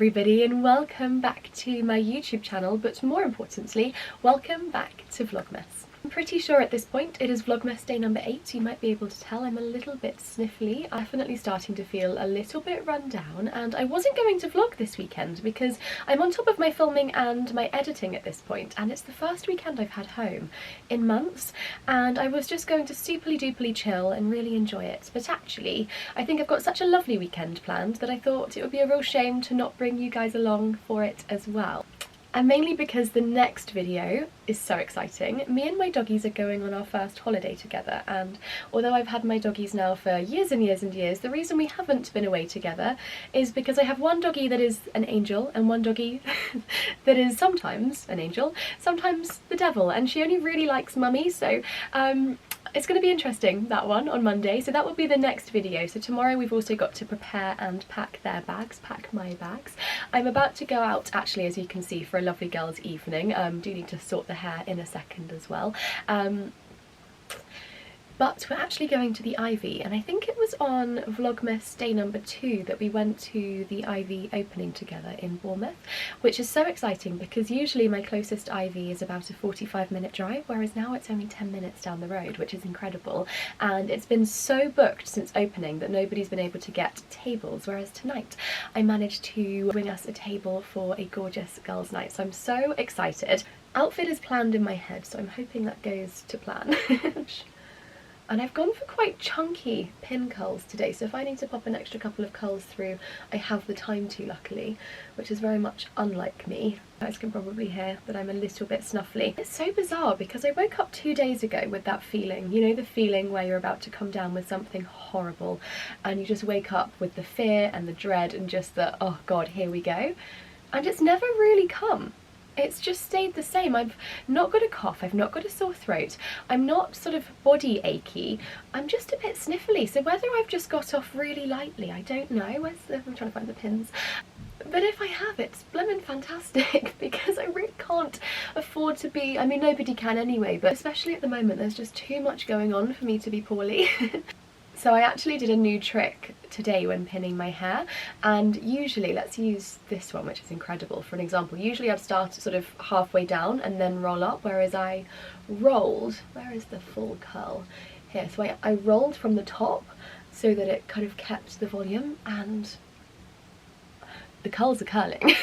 everybody and welcome back to my YouTube channel, but more importantly, welcome back to Vlogmas. I'm pretty sure at this point it is Vlogmas day number 8. You might be able to tell I'm a little bit sniffly. I'm definitely starting to feel a little bit run down, and I wasn't going to vlog this weekend because I'm on top of my filming and my editing at this point, and it's the first weekend I've had home in months, and I was just going to superly duperly chill and really enjoy it. But actually, I think I've got such a lovely weekend planned that I thought it would be a real shame to not bring you guys along for it as well. And mainly because the next video is so exciting. Me and my doggies are going on our first holiday together, and although I've had my doggies now for years and years and years, the reason we haven't been away together is because I have one doggie that is an angel and one doggie that is sometimes an angel, sometimes the devil, and she only really likes mummy, so it's going to be interesting, that one, on Monday. So that will be the next video. So tomorrow we've also got to prepare and pack their bags, pack my bags. I'm about to go out, actually, as you can see, for a lovely girls' evening. Do need to sort the hair in a second as well. But we're actually going to the Ivy, and I think it was on Vlogmas day number 2 that we went to the Ivy opening together in Bournemouth, which is so exciting because usually my closest Ivy is about a 45-minute drive, whereas now it's only 10 minutes down the road, which is incredible. And it's been so booked since opening that nobody's been able to get tables, whereas tonight I managed to wing us a table for a gorgeous girls' night, so I'm so excited. Outfit is planned in my head, so I'm hoping that goes to plan. And I've gone for quite chunky pin curls today, so if I need to pop an extra couple of curls through, I have the time to, luckily, which is very much unlike me. You guys can probably hear that I'm a little bit snuffly. It's so bizarre because I woke up 2 days ago with that feeling, you know, the feeling where you're about to come down with something horrible and you just wake up with the fear and the dread and just the, oh god, here we go. And it's never really come. It's just stayed the same. I've not got a cough, I've not got a sore throat, I'm not sort of body achy, I'm just a bit sniffly. So whether I've just got off really lightly, I don't know. I'm trying to find the pins. But if I have, it's blimmin' fantastic because I really can't afford to be, I mean nobody can anyway, but especially at the moment there's just too much going on for me to be poorly. So I actually did a new trick today when pinning my hair, and usually, let's use this one which is incredible for an example, usually I'd start sort of halfway down and then roll up, whereas I rolled, where is the full curl? Here, so I rolled from the top so that it kind of kept the volume, and the curls are curling.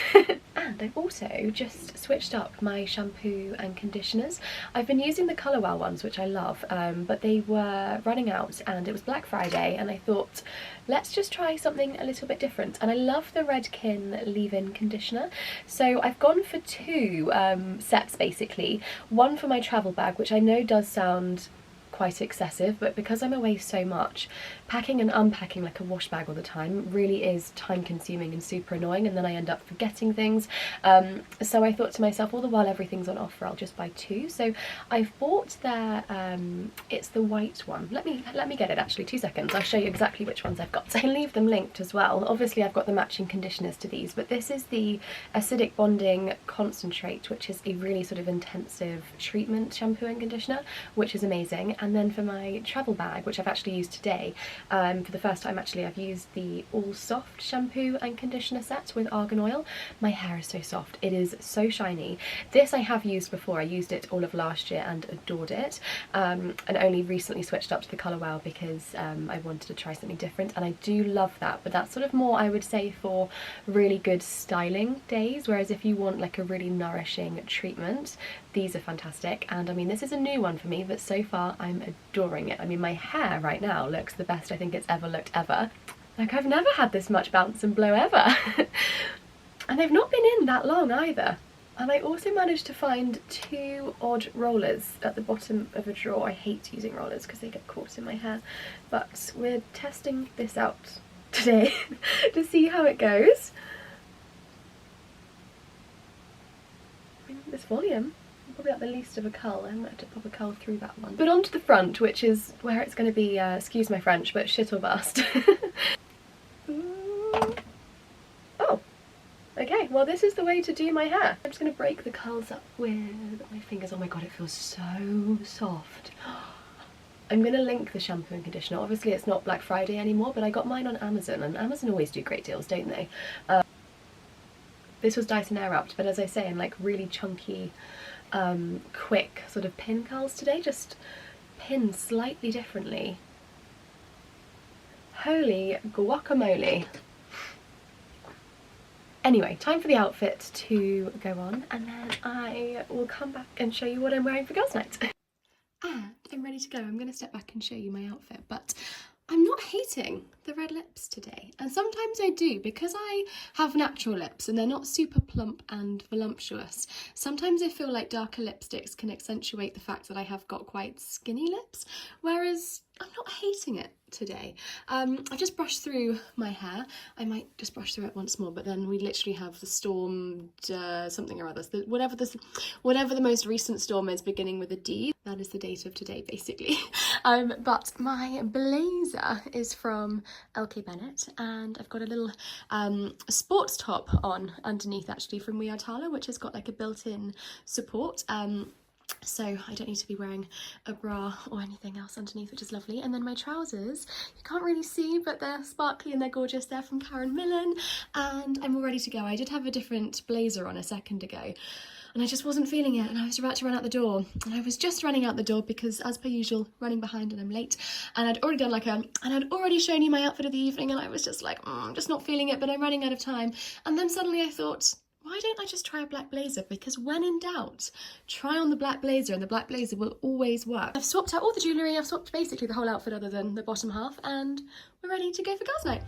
And I've also just switched up my shampoo and conditioners. I've been using the Colour Wow ones, which I love, but they were running out and it was Black Friday, and I thought, let's just try something a little bit different. And I love the Redken leave-in conditioner, so I've gone for 2 sets basically. One for my travel bag, which I know does sound quite excessive, but because I'm away so much, packing and unpacking like a wash bag all the time really is time consuming and super annoying, and then I end up forgetting things. So I thought to myself, all the while everything's on offer, I'll just buy 2. So I've bought their it's the white one. Let me get it actually, 2 seconds, I'll show you exactly which ones I've got. So I can leave them linked as well. Obviously I've got the matching conditioners to these, but this is the acidic bonding concentrate, which is a really sort of intensive treatment shampoo and conditioner, which is amazing. And then for my travel bag, which I've actually used today, for the first time actually, I've used the All Soft shampoo and conditioner set with argan oil. My hair is so soft, it is so shiny. This I have used before, I used it all of last year and adored it, and only recently switched up to the Colour Wow because I wanted to try something different, and I do love that, but that's sort of more, I would say, for really good styling days, whereas if you want like a really nourishing treatment, these are fantastic. And I mean, this is a new one for me, but so far I'm adoring it. I mean, my hair right now looks the best I think it's ever looked ever. Like, I've never had this much bounce and blow ever. And they've not been in that long either. And I also managed to find 2 odd rollers at the bottom of a drawer. I hate using rollers because they get caught in my hair, but we're testing this out today to see how it goes. I mean, this volume, probably at the least of a curl. I might have to pop a curl through that one. But onto the front, which is where it's going to be, excuse my French, but shit or bust. Oh, okay, well this is the way to do my hair. I'm just going to break the curls up with my fingers. Oh my god, it feels so soft. I'm going to link the shampoo and conditioner. Obviously it's not Black Friday anymore, but I got mine on Amazon, and Amazon always do great deals, don't they? This was Dyson Airwrapped, but as I say, in like really chunky, quick sort of pin curls today, just pinned slightly differently. Holy guacamole. Anyway, time for the outfit to go on, and then I will come back and show you what I'm wearing for girls' night. And I'm ready to go. I'm going to step back and show you my outfit, but I'm not hating the red lips today. And sometimes I do, because I have natural lips and they're not super plump and voluptuous. Sometimes I feel like darker lipsticks can accentuate the fact that I have got quite skinny lips, whereas I'm not hating it today. I just brushed through my hair. I might just brush through it once more, but then we literally have the storm something or other. Whatever the most recent storm is, beginning with a D. That is the date of today, basically. But my blazer is from LK Bennett, and I've got a little sports top on underneath, actually, from We Are Tala, which has got like a built-in support. So I don't need to be wearing a bra or anything else underneath, which is lovely. And then my trousers, you can't really see, but they're sparkly and they're gorgeous. They're from Karen Millen, and I'm all ready to go. I did have a different blazer on a second ago, and I just wasn't feeling it, and I was about to run out the door, and I was just running out the door because, as per usual, running behind and I'm late, and I'd already done and I'd already shown you my outfit of the evening, and I was just like, I'm just not feeling it, but I'm running out of time. And then suddenly I thought, why don't I just try a black blazer? Because when in doubt, try on the black blazer, and the black blazer will always work. I've swapped out all the jewellery, I've swapped basically the whole outfit other than the bottom half, and we're ready to go for girls' night.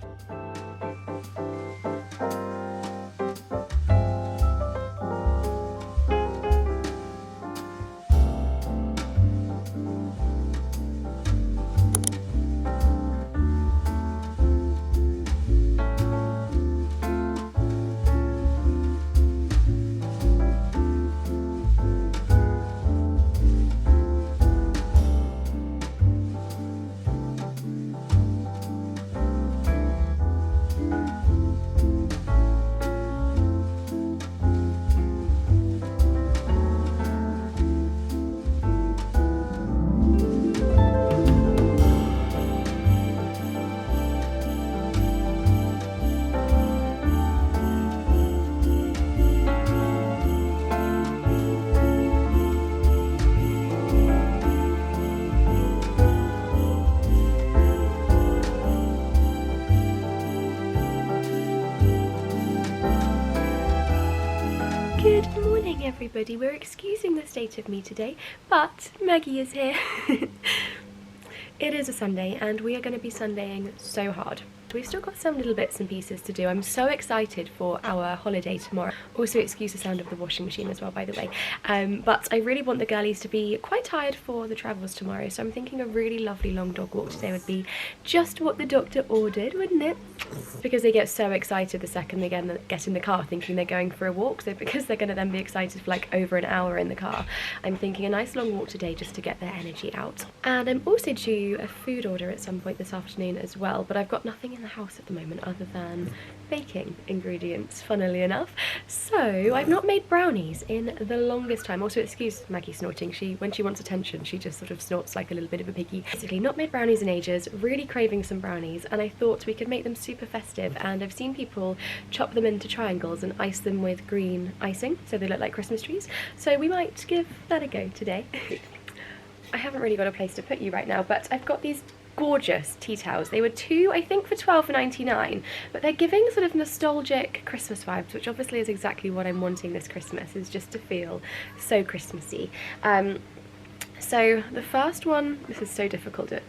Good morning, everybody. We're excusing the state of me today, but Maggie is here. It is a Sunday and we are going to be Sundaying so hard. We've still got some little bits and pieces to do. I'm so excited for our holiday tomorrow. Also, excuse the sound of the washing machine as well, by the way. But I really want the girlies to be quite tired for the travels tomorrow, so I'm thinking a really lovely long dog walk today would be just what the doctor ordered, wouldn't it? Because they get so excited the second they get in the car thinking they're going for a walk, so because they're going to then be excited for like over an hour in the car, I'm thinking a nice long walk today just to get their energy out. And I'm also due a food order at some point this afternoon as well, but I've got nothing in the house at the moment other than baking ingredients, funnily enough. So I've not made brownies in the longest time. Also, excuse Maggie snorting. When she wants attention, she just sort of snorts like a little bit of a piggy. Basically, not made brownies in ages, really craving some brownies, and I thought we could make them super festive. And I've seen people chop them into triangles and ice them with green icing so they look like Christmas trees. So we might give that a go today. I haven't really got a place to put you right now, but I've got these gorgeous tea towels. They were two, I think, for $12.99, but they're giving sort of nostalgic Christmas vibes, which obviously is exactly what I'm wanting this Christmas, is just to feel so Christmassy. So the first one, this is so difficult. It's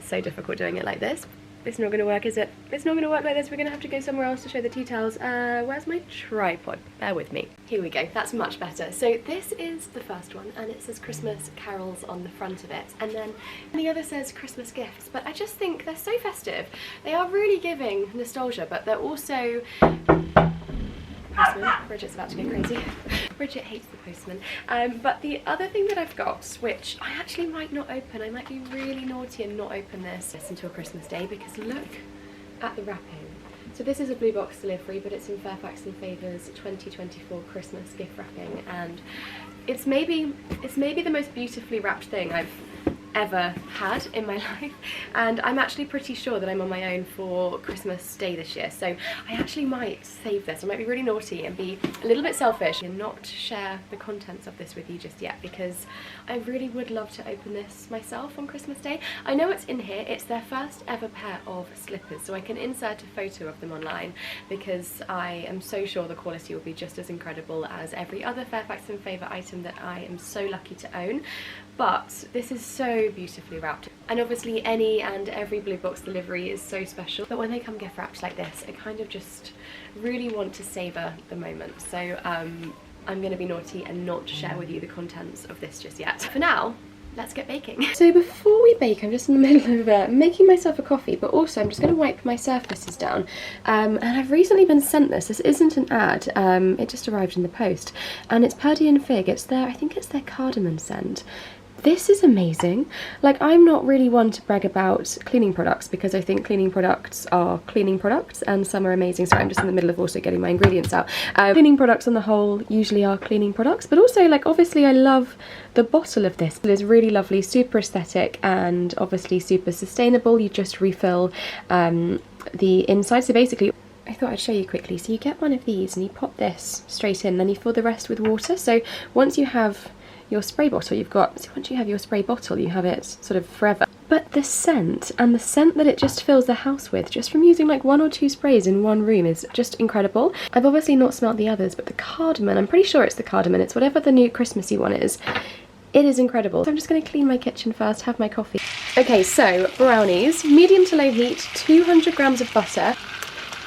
so difficult doing it like this. It's not going to work, is it? It's not going to work like this. We're going to have to go somewhere else to show the tea towels. Where's my tripod? Bear with me. Here we go. That's much better. So this is the first one, and it says Christmas carols on the front of it. And then the other says Christmas gifts. But I just think they're so festive. They are really giving nostalgia, but they're also... Postman. Bridget's about to go crazy. Bridget hates the postman. But the other thing that I've got, which I actually might not open, I might be really naughty and not open this until Christmas Day, because look at the wrapping. So this is a blue box delivery, but it's in Fairfax and Favours 2024 Christmas gift wrapping, and it's maybe the most beautifully wrapped thing I've ever had in my life, and I'm actually pretty sure that I'm on my own for Christmas Day this year, so I actually might save this. I might be really naughty and be a little bit selfish and not share the contents of this with you just yet, because I really would love to open this myself on Christmas Day. I know it's in here, it's their first ever pair of slippers, so I can insert a photo of them online because I am so sure the quality will be just as incredible as every other Fairfax and Favourite item that I am so lucky to own. But this is so beautifully wrapped, and obviously any and every blue box delivery is so special, but when they come gift wrapped like this, I kind of just really want to savour the moment. So I'm going to be naughty and not share with you the contents of this just yet. For now, let's get baking. So before we bake, I'm just in the middle of making myself a coffee, but also I'm just going to wipe my surfaces down. And I've recently been sent this. This isn't an ad, it just arrived in the post, and it's Purdy and Fig. It's their, I think it's their cardamom scent. This is amazing. Like, I'm not really one to brag about cleaning products because I think cleaning products are cleaning products and some are amazing. So I'm just in the middle of also getting my ingredients out. Cleaning products on the whole usually are cleaning products, but also, like, obviously I love the bottle of this. It is really lovely, super aesthetic, and obviously super sustainable. You just refill the inside. So basically, I thought I'd show you quickly. So you get one of these and you pop this straight in, then you fill the rest with water. So once you have your spray bottle, once you have your spray bottle, you have it sort of forever. But the scent, and the scent that it just fills the house with, just from using like 1 or 2 sprays in one room, is just incredible. I've obviously not smelt the others, but the cardamom, I'm pretty sure it's the cardamom, it's whatever the new Christmassy one is. It is incredible. So I'm just going to clean my kitchen first, have my coffee. Okay, so brownies, medium to low heat, 200 grams of butter,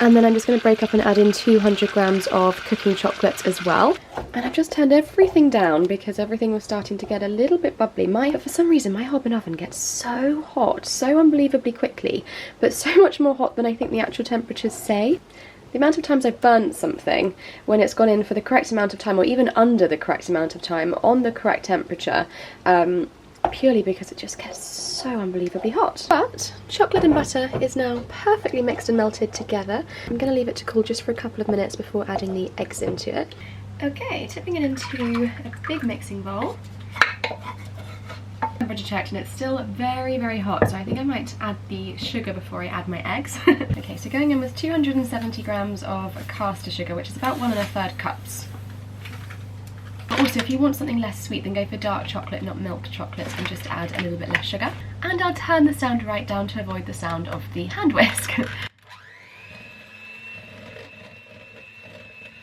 and then I'm just going to break up and add in 200 grams of cooking chocolate as well. And I've just turned everything down because everything was starting to get a little bit bubbly. But for some reason my hob and oven gets so hot, so unbelievably quickly, but so much more hot than I think the actual temperatures say. The amount of times I've burnt something when it's gone in for the correct amount of time, or even under the correct amount of time on the correct temperature, purely because it just gets so unbelievably hot. But chocolate and butter is now perfectly mixed and melted together. I'm going to leave it to cool just for a couple of minutes before adding the eggs into it. Okay, tipping it into a big mixing bowl. Temperature checked and it's still very, very hot, so I think I might add the sugar before I add my eggs. Okay, so going in with 270 grams of caster sugar, which is about 1 1/3 cups. Also, if you want something less sweet, then go for dark chocolate, not milk chocolate, and just add a little bit less sugar. And I'll turn the sound right down to avoid the sound of the hand whisk.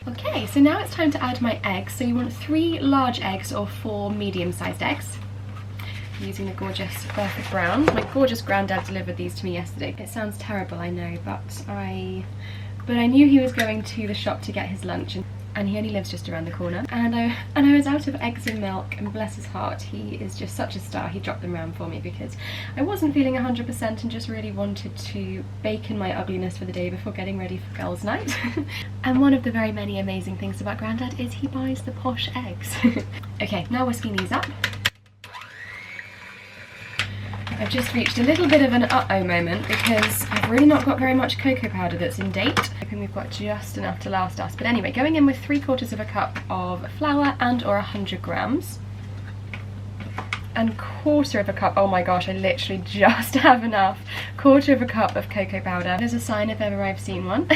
Okay, so now it's time to add my eggs. So you want 3 large eggs or 4 medium-sized eggs. I'm using the gorgeous Perfect Brown. My gorgeous granddad delivered these to me yesterday. It sounds terrible, I know, but I knew he was going to the shop to get his lunch, and he only lives just around the corner, and I was out of eggs and milk, and bless his heart, he is just such a star. He dropped them around for me because I wasn't feeling 100% and just really wanted to bake in my ugliness for the day before getting ready for girls' night. And one of the very many amazing things about Grandad is he buys the posh eggs. Okay, now whisking these up. I've just reached a little bit of an uh-oh moment because I've really not got very much cocoa powder that's in date. I think we've got just enough to last us. But anyway, going in with 3/4 cup of flour and or 100 grams. And 1/4 cup, oh my gosh, I literally just have enough. 1/4 cup of cocoa powder. There's a sign if ever I've seen one.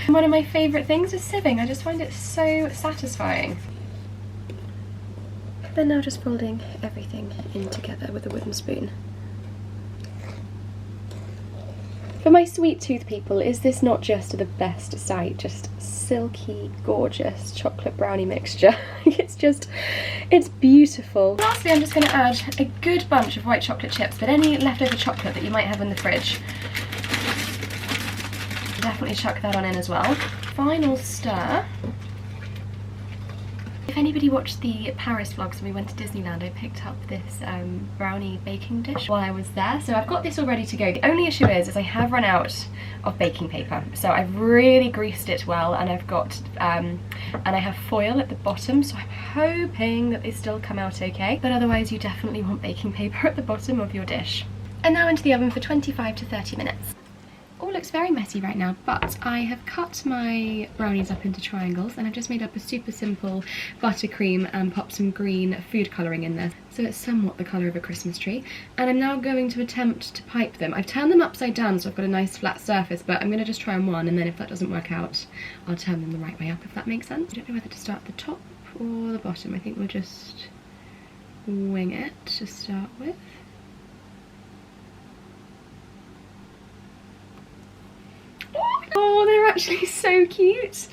One of my favourite things is sieving. I just find it so satisfying. Then now just folding everything in together with a wooden spoon. For my sweet tooth people, is this not just the best sight? Just silky, gorgeous chocolate brownie mixture. It's beautiful. Lastly, I'm just going to add a good bunch of white chocolate chips, but any leftover chocolate that you might have in the fridge. Definitely chuck that on in as well. Final stir. If anybody watched the Paris vlogs when we went to Disneyland, I picked up this brownie baking dish while I was there. So I've got this all ready to go. The only issue is I have run out of baking paper. So I've really greased it well, and I've got, and I have foil at the bottom. So I'm hoping that they still come out okay. But otherwise you definitely want baking paper at the bottom of your dish. And now into the oven for 25 to 30 minutes. all looks very messy right now, but I have cut my brownies up into triangles and I've just made up a super simple buttercream and popped some green food colouring in there, so it's somewhat the colour of a Christmas tree. And I'm now going to attempt to pipe them. I've turned them upside down so I've got a nice flat surface, but I'm going to just try on one, and then if that doesn't work out, I'll turn them the right way up, if that makes sense. I don't know whether to start at the top or the bottom. I think we'll just wing it to start with. Oh, they're actually so cute.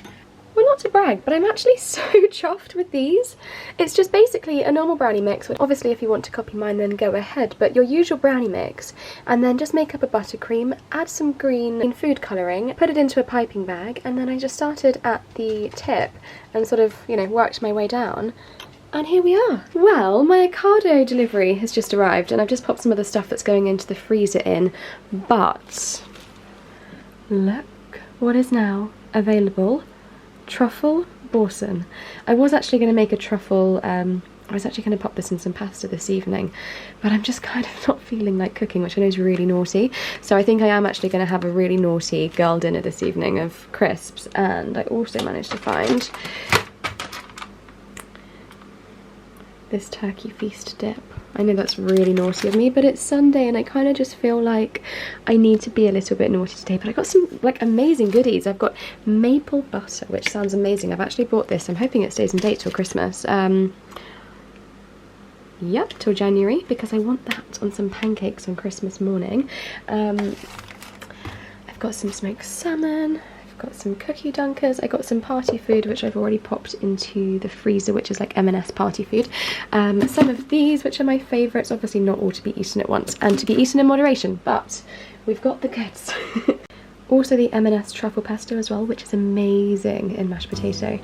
Well, not to brag, but I'm actually so chuffed with these. It's just basically a normal brownie mix, which obviously if you want to copy mine then go ahead, but your usual brownie mix, and then just make up a buttercream, add some green food colouring, put it into a piping bag, and then I just started at the tip and sort of, you know, worked my way down. And here we are. Well, my Ocado delivery has just arrived and I've just popped some of the stuff that's going into the freezer in, but look what is now available. Truffle boursin. I was actually going to make a truffle, I was actually going to pop this in some pasta this evening, but I'm just kind of not feeling like cooking, which I know is really naughty. So I think I am actually going to have a really naughty girl dinner this evening of crisps, and I also managed to find this turkey feast dip. I know that's really naughty of me, but it's Sunday and I kind of just feel like I need to be a little bit naughty today. But I got some like amazing goodies. I've got maple butter, which sounds amazing. I've actually bought this. I'm hoping it stays in date till Christmas. Yep, till January, because I want that on some pancakes on Christmas morning. I've got some smoked salmon. Got some cookie dunkers. I got some party food which I've already popped into the freezer, which is like M&S party food. Some of these which are my favourites, obviously not all to be eaten at once and to be eaten in moderation, but we've got the goods. Also the M&S truffle pesto as well, which is amazing in mashed potato.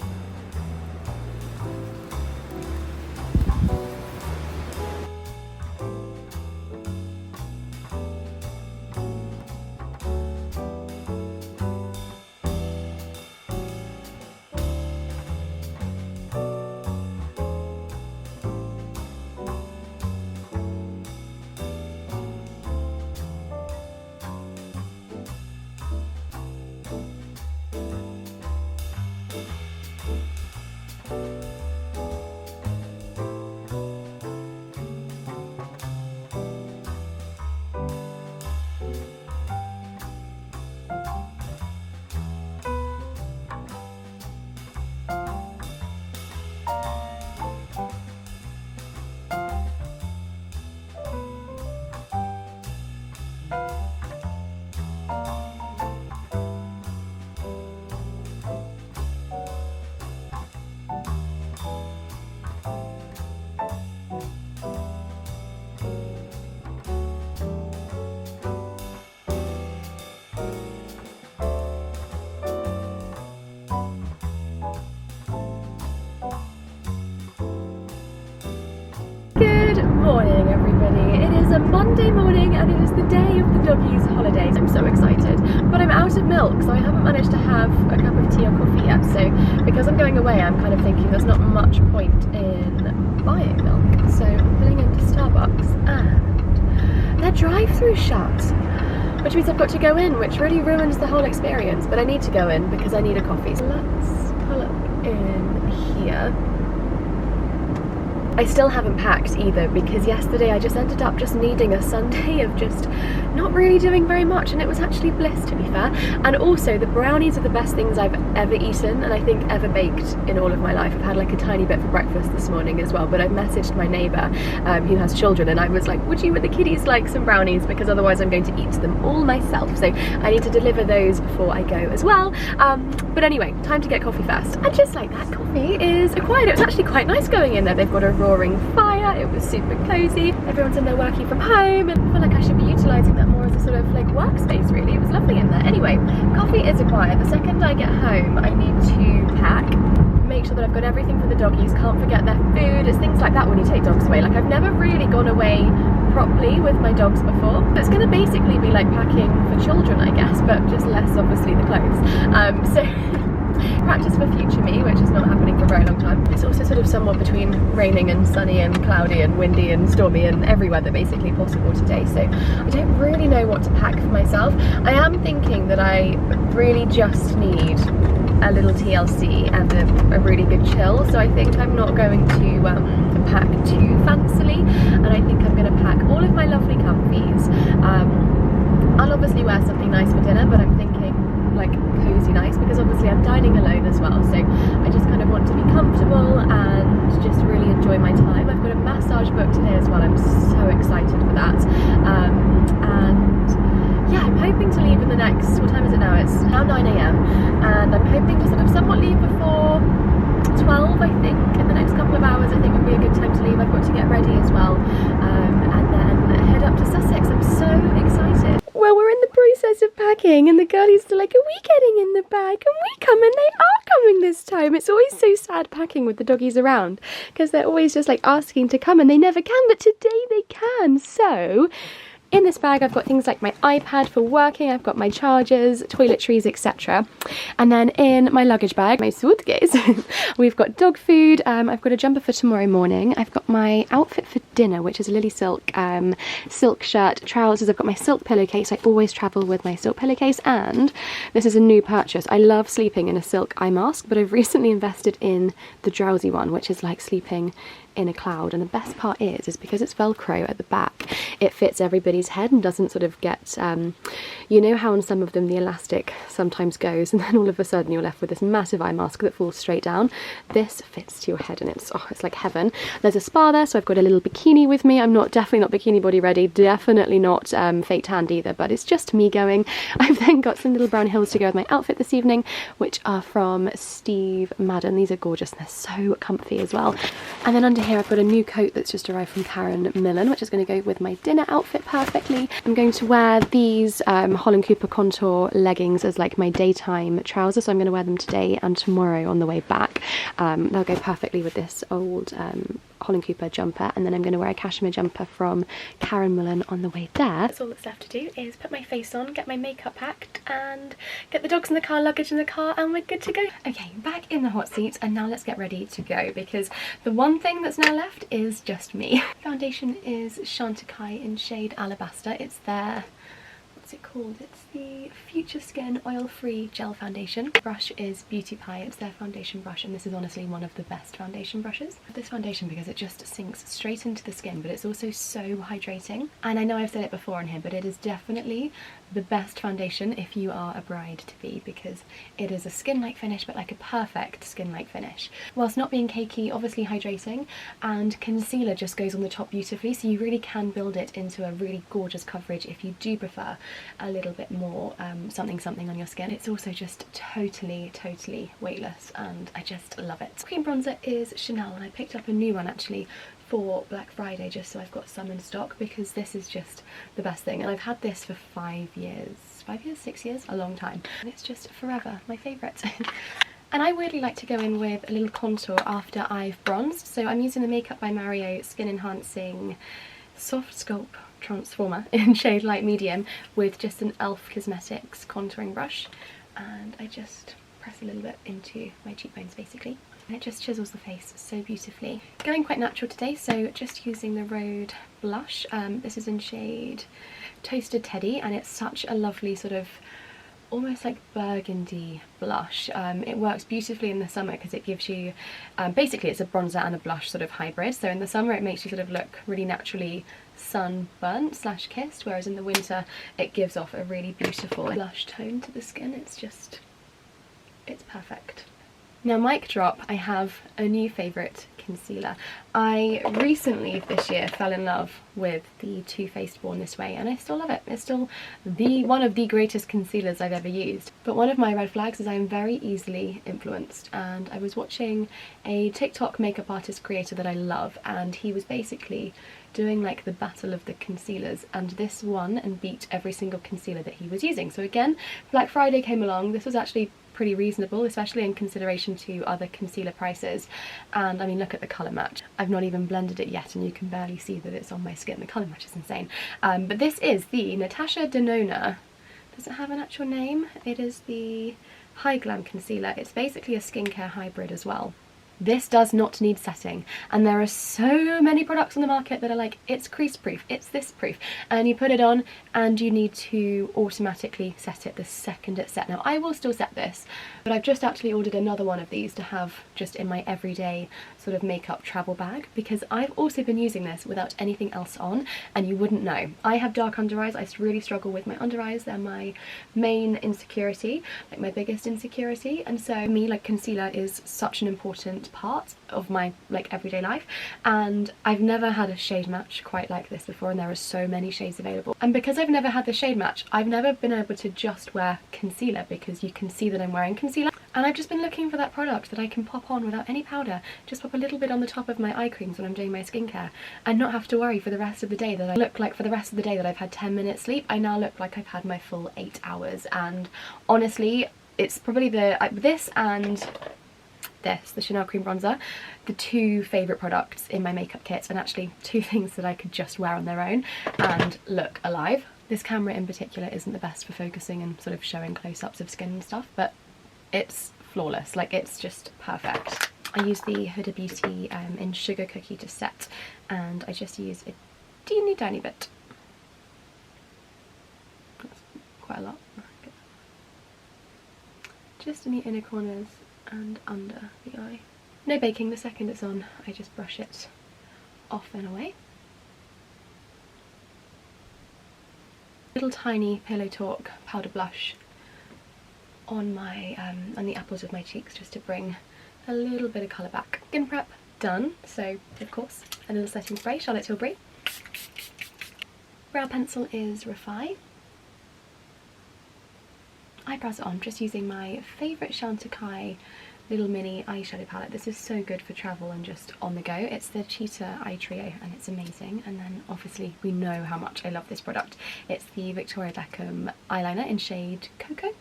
Morning everybody, it is a Monday morning and it is the day of the doggies' holidays. I'm so excited, but I'm out of milk, so I haven't managed to have a cup of tea or coffee yet. So because I'm going away, I'm kind of thinking there's not much point in buying milk, so I'm pulling into Starbucks and their drive-through shut, which means I've got to go in, which really ruins the whole experience, but I need to go in because I need a coffee. So let's pull up in here. I still haven't packed either, because yesterday I just ended up just needing a Sunday of just not really doing very much, and it was actually bliss, to be fair. And also the brownies are the best things I've ever eaten, and I think ever baked in all of my life. I've had like a tiny bit for breakfast this morning as well, but I've messaged my neighbour who has children, and I was like, would you and the kiddies like some brownies, because otherwise I'm going to eat them all myself, so I need to deliver those before I go as well. But anyway, time to get coffee first. And just like that, coffee is acquired. It was actually quite nice going in there. They've got a roaring fire, it was super cozy, everyone's in there working from home, and I feel like I should be utilising that more as a sort of like workspace really. It was lovely in there. Anyway, coffee is acquired. The second I get home I need to pack, make sure that I've got everything for the doggies, can't forget their food. It's things like that when you take dogs away. Like I've never really gone away properly with my dogs before. It's going to basically be like packing for children, I guess, but just less obviously the clothes. So practice for future me, which is not happening for a very long time. It's also sort of somewhat between raining and sunny and cloudy and windy and stormy and every weather basically possible today, so I don't really know what to pack for myself. I am thinking that I really just need a little TLC and a really good chill, so I think I'm not going to pack too fancily, and I think I'm going to pack all of my lovely comfies. I'll obviously wear something nice for dinner, but I'm thinking like cozy nice, because obviously I'm dining alone as well, so I just kind of want to be comfortable and just really enjoy my time. I've got a massage booked today as well, I'm so excited for that, and yeah, I'm hoping to leave in the next, what time is it now? It's now 9 AM, and I'm hoping to sort of somewhat leave before 12, I think. In the next couple of hours I think would be a good time to leave. I've got to get ready as well, and then head up to Sussex. I'm so excited. Well, we're in the process of packing and the girlies are like, are we getting in the bag? Can we come? And they are coming this time. It's always so sad packing with the doggies around because they're always just like asking to come and they never can, but today they can. So in this bag I've got things like my iPad for working, I've got my chargers, toiletries, etc. And then in my luggage bag, my suitcase, we've got dog food, I've got a jumper for tomorrow morning, I've got my outfit for dinner, which is a Lily Silk silk shirt, trousers, I've got my silk pillowcase, I always travel with my silk pillowcase, and this is a new purchase. I love sleeping in a silk eye mask, but I've recently invested in the drowsy one, which is like sleeping in a cloud, and the best part is because it's velcro at the back, it fits everybody's head and doesn't sort of get you know how on some of them the elastic sometimes goes and then all of a sudden you're left with this massive eye mask that falls straight down. This fits to your head and it's like heaven. There's a spa there, so I've got a little bikini with me. I'm definitely not bikini body ready, definitely not fake tanned either, but it's just me going. I've then got some little brown heels to go with my outfit this evening, which are from Steve Madden. These are gorgeous and they're so comfy as well. And then under here I've got a new coat that's just arrived from Karen Millen, which is going to go with my dinner outfit perfectly. I'm going to wear these Holland Cooper contour leggings as like my daytime trousers, so I'm going to wear them today and tomorrow on the way back. They'll go perfectly with this old Holland Cooper jumper, and then I'm going to wear a cashmere jumper from Karen Millen on the way there. That's all that's left to do is put my face on, get my makeup packed and get the dogs in the car, luggage in the car, and we're good to go. Okay, back in the hot seat, and now let's get ready to go because the one thing that's now left is just me. Foundation is Chantecaille in shade Alabaster. It's their, what's it called? It's the Future Skin Oil-Free Gel Foundation. Brush is Beauty Pie. It's their foundation brush, and this is honestly one of the best foundation brushes. This foundation because it just sinks straight into the skin, but it's also so hydrating. And I know I've said it before on here, but it is definitely the best foundation if you are a bride-to-be, because it is a skin-like finish, but like a perfect skin-like finish. Whilst not being cakey, obviously hydrating, and concealer just goes on the top beautifully, so you really can build it into a really gorgeous coverage if you do prefer a little bit more something on your skin. It's also just totally weightless, and I just love it. Cream bronzer is Chanel, and I picked up a new one actually for Black Friday just so I've got some in stock, because this is just the best thing, and I've had this for 6 years, a long time, and it's just forever my favourite. And I weirdly like to go in with a little contour after I've bronzed, so I'm using the Makeup by Mario Skin Enhancing Soft Sculpt Transformer in shade light medium with just an e.l.f. Cosmetics contouring brush, and I just press a little bit into my cheekbones basically, and it just chisels the face so beautifully. Going quite natural today, so just using the Rhode blush. This is in shade Toasted Teddy, and it's such a lovely sort of almost like burgundy blush. It works beautifully in the summer because it gives you, basically it's a bronzer and a blush sort of hybrid, so in the summer it makes you sort of look really naturally sunburnt / kissed, whereas in the winter it gives off a really beautiful blush tone to the skin. It's perfect. Now, mic drop, I have a new favourite concealer. I recently this year fell in love with the Too Faced Born This Way, and I still love it. It's still one of the greatest concealers I've ever used. But one of my red flags is I am very easily influenced, and I was watching a TikTok makeup artist creator that I love, and he was basically doing like the battle of the concealers, and this won and beat every single concealer that he was using. So again, Black Friday came along. This was actually pretty reasonable, especially in consideration to other concealer prices, and I mean, look at the colour match. I've not even blended it yet and you can barely see that it's on my skin. The colour match is insane. But this is the Natasha Denona. Does it have an actual name? It is the High Glam Concealer. It's basically a skincare hybrid as well. This does not need setting, and there are so many products on the market that are like, it's crease proof, it's this proof, and you put it on and you need to automatically set it the second it's set. Now I will still set this, but I've just actually ordered another one of these to have just in my everyday sort of makeup travel bag, because I've also been using this without anything else on, and you wouldn't know. I have dark under eyes. I really struggle with my under eyes. They're my main insecurity, like my biggest insecurity, and so for me, like, concealer is such an important part of my like everyday life, and I've never had a shade match quite like this before, and there are so many shades available. And because I've never had the shade match, I've never been able to just wear concealer, because you can see that I'm wearing concealer, and I've just been looking for that product that I can pop on without any powder, just pop a little bit on the top of my eye creams when I'm doing my skincare, and not have to worry for the rest of the day that I look like for the rest of the day that I've had 10 minutes sleep. I now look like I've had my full 8 hours, and honestly it's probably this and this, the Chanel Cream Bronzer, the two favourite products in my makeup kit, and actually two things that I could just wear on their own and look alive. This camera in particular isn't the best for focusing and sort of showing close-ups of skin and stuff, but it's flawless, like it's just perfect. I use the Huda Beauty in Sugar Cookie to set, and I just use a teeny tiny bit. That's quite a lot. Just in the inner corners and under the eye. No baking. The second it's on, I just brush it off and away. Little tiny Pillow Talk powder blush on my on the apples of my cheeks, just to bring a little bit of colour back. Skin prep done, so of course a little setting spray, Charlotte Tilbury. Brow pencil is Refi. Eyebrows are on, just using my favourite Chantecaille little mini eyeshadow palette. This is so good for travel and just on the go. It's the Cheetah Eye Trio, and it's amazing. And then obviously we know how much I love this product. It's the Victoria Beckham eyeliner in shade Cocoa.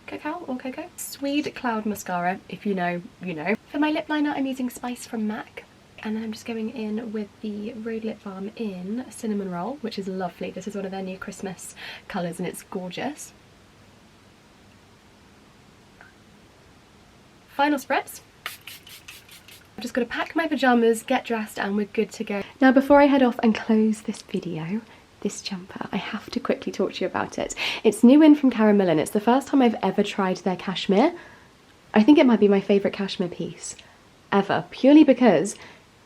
Swede Cloud Mascara, if you know, you know. For my lip liner, I'm using Spice from MAC. And then I'm just going in with the Rhode Lip Balm in Cinnamon Roll, which is lovely. This is one of their new Christmas colours, and it's gorgeous. Final spritz. I've just got to pack my pyjamas, get dressed, and we're good to go. Now before I head off and close this video, this jumper, I have to quickly talk to you about it. It's new in from Karen Millen. It's the first time I've ever tried their cashmere. I think it might be my favourite cashmere piece ever, purely because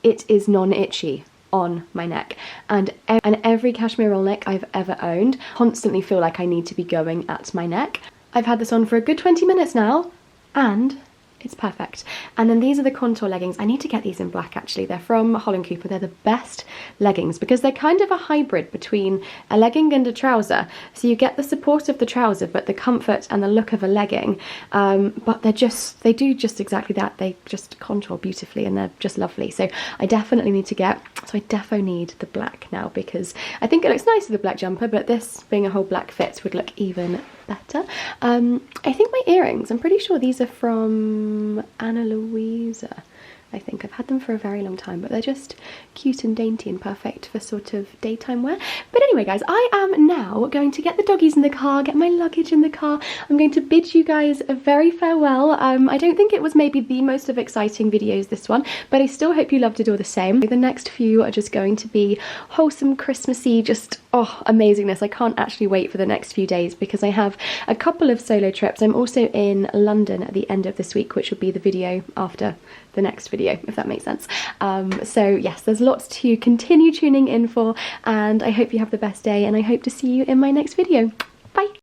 it is non-itchy on my neck, and every cashmere roll neck I've ever owned constantly feel like I need to be going at my neck. I've had this on for a good 20 minutes now, and it's perfect. And then these are the contour leggings. I need to get these in black actually. They're from Holland Cooper. They're the best leggings because they're kind of a hybrid between a legging and a trouser. So you get the support of the trouser but the comfort and the look of a legging. But they do just exactly that. They just contour beautifully and they're just lovely. So I definitely need to get, so I defo need the black now because I think it looks nice with the black jumper, but this being a whole black fit would look even better. I think my earrings, I'm pretty sure these are from Anna Louisa. I think I've had them for a very long time, but they're just cute and dainty and perfect for sort of daytime wear. But anyway guys, I am now going to get the doggies in the car, get my luggage in the car. I'm going to bid you guys a very farewell. I don't think it was maybe the most of exciting videos, this one, but I still hope you loved it all the same. The next few are just going to be wholesome, Christmassy, just oh, amazingness. I can't actually wait for the next few days because I have a couple of solo trips. I'm also in London at the end of this week, which will be the video after the next video, if that makes sense. So yes, there's lots to continue tuning in for, and I hope you have the best day, and I hope to see you in my next video.